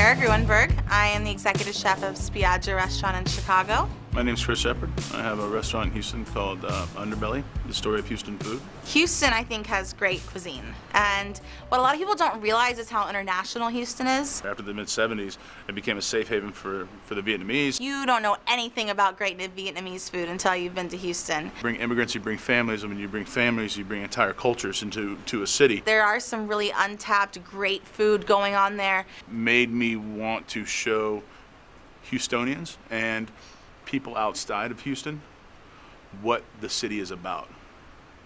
Sarah Grueneberg. I am the executive chef of Spiaggia restaurant in Chicago. My name's Chris Shepard. I have a restaurant in Houston called Underbelly, the story of Houston food. Houston, I think, has great cuisine. And what a lot of people don't realize is how international Houston is. After the mid-'70s, it became a safe haven for the Vietnamese. You don't know anything about great Vietnamese food until you've been to Houston. You bring immigrants, you bring families, and when you bring families, you bring entire cultures into a city. There are some really untapped, great food going on there. Made me want to show Houstonians and people outside of Houston what the city is about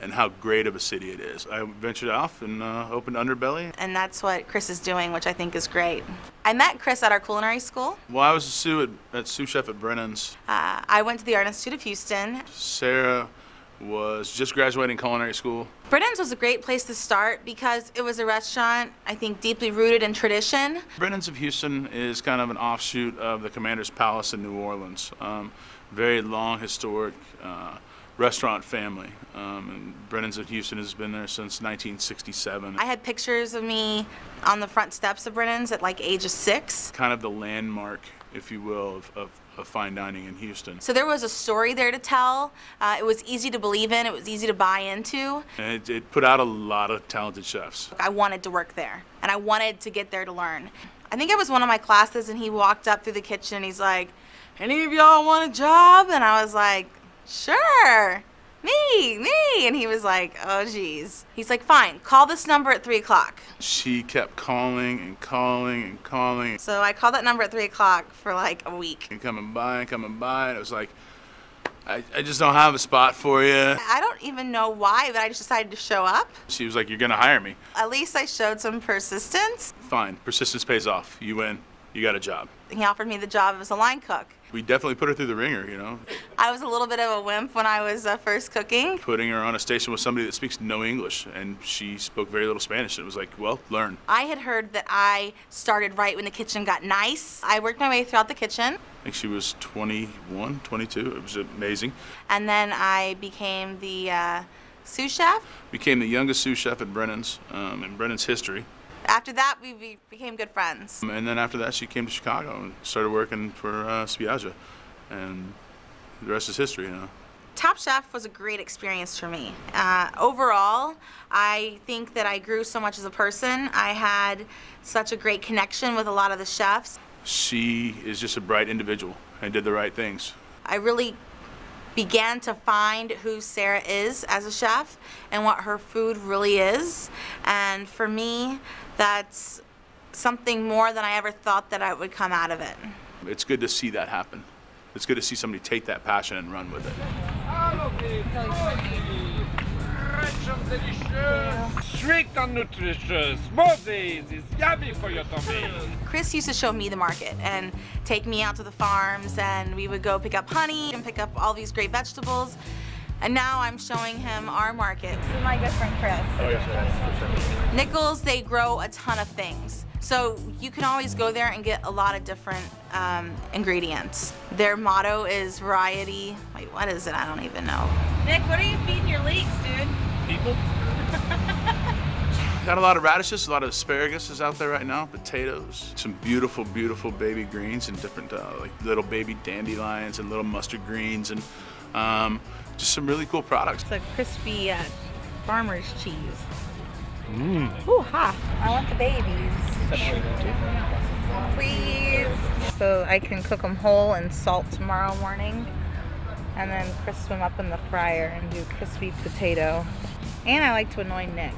and how great of a city it is. I ventured off and opened Underbelly. And that's what Chris is doing, which I think is great. I met Chris at our culinary school. Well, I was a sous chef at Brennan's. I went to the Art Institute of Houston. Sarah was just graduating culinary school. Brennan's was a great place to start because it was a restaurant, I think, deeply rooted in tradition. Brennan's of Houston is kind of an offshoot of the Commander's Palace in New Orleans. Very long, historic restaurant family. And Brennan's of Houston has been there since 1967. I had pictures of me on the front steps of Brennan's at like age of 6. Kind of the landmark, if you will, of fine dining in Houston. So there was a story there to tell. It was easy to believe in, it was easy to buy into. And it put out a lot of talented chefs. I wanted to work there, and I wanted to get there to learn. I think it was one of my classes, and he walked up through the kitchen, and he's like, "Any of y'all want a job?" And I was like, "Sure, me. And he was like, "Oh geez." He's like, "Fine, call this number at 3 o'clock. She kept calling and calling and calling. So I called that number at 3 o'clock for like a week. And coming by, and it was like, I just don't have a spot for you. I don't even know why, but I just decided to show up. She was like, "You're gonna hire me." At least I showed some persistence. Fine, persistence pays off. You win, you got a job. He offered me the job as a line cook. We definitely put her through the ringer, you know. I was a little bit of a wimp when I was first cooking. Putting her on a station with somebody that speaks no English, and she spoke very little Spanish. And it was like, well, learn. I had heard that I started right when the kitchen got nice. I worked my way throughout the kitchen. I think she was 21, 22. It was amazing. And then I became the sous chef. Became the youngest sous chef at Brennan's in Brennan's history. After that, we became good friends. And then after that, she came to Chicago and started working for Spiaggia. And the rest is history, you know. Top Chef was a great experience for me. Overall, I think that I grew so much as a person. I had such a great connection with a lot of the chefs. She is just a bright individual and did the right things. I really began to find who Sarah is as a chef and what her food really is. And for me, that's something more than I ever thought that I would come out of it. It's good to see that happen. It's good to see somebody take that passion and run with it. Strict and nutritious. Smoothies is yummy for your tummy. Chris used to show me the market and take me out to the farms, and we would go pick up honey and pick up all these great vegetables. And now I'm showing him our market. This is my good friend Chris. Oh, yes. Nichols, they grow a ton of things. So you can always go there and get a lot of different ingredients. Their motto is variety. Wait, what is it? I don't even know. Nick, what are you feeding your leeks, dude? People. Got a lot of radishes, a lot of asparagus is out there right now, potatoes, some beautiful, beautiful baby greens and different like little baby dandelions and little mustard greens, and just some really cool products. It's a crispy farmer's cheese. Mmm. Ooh, ha. I want the babies. Please. So I can cook them whole and salt tomorrow morning, and then crisp them up in the fryer and do crispy potato. And I like to annoy Nick.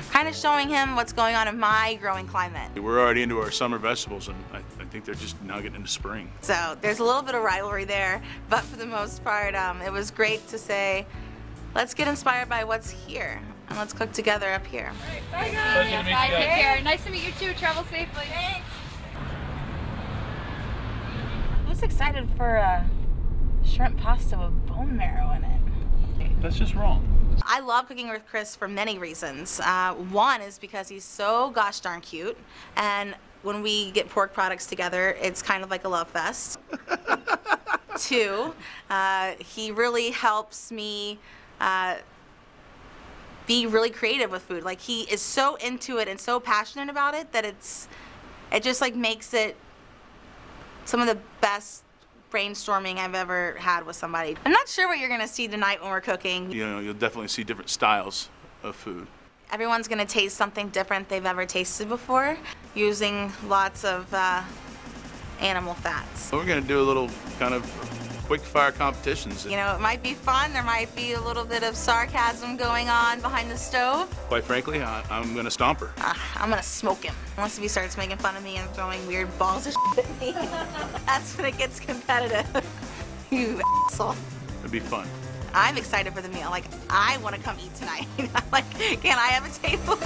Kind of showing him what's going on in my growing climate. We're already into our summer vegetables, and I think they're just now getting into spring. So there's a little bit of rivalry there, but for the most part, it was great to say, let's get inspired by what's here, and let's cook together up here. Bye guys. Bye, take care. Nice to meet you too. Travel safely. Thanks. Who's excited for a shrimp pasta with bone marrow in it? That's just wrong. I love cooking with Chris for many reasons. One is because he's so gosh darn cute, and when we get pork products together, it's kind of like a love fest. Two, he really helps me be really creative with food. Like, he is so into it and so passionate about it that it just like makes it some of the best brainstorming I've ever had with somebody. I'm not sure what you're gonna see tonight when we're cooking. You know, you'll definitely see different styles of food. Everyone's gonna taste something different they've ever tasted before, using lots of animal fats. So we're gonna do a little kind of quick fire competitions. You know, it might be fun. There might be a little bit of sarcasm going on behind the stove. Quite frankly, I'm gonna stomp her. I'm gonna smoke him. Unless if he starts making fun of me and throwing weird balls of shit at me. That's when it gets competitive. You asshole. It'd be fun. I'm excited for the meal. Like, I want to come eat tonight. Like, can I have a table?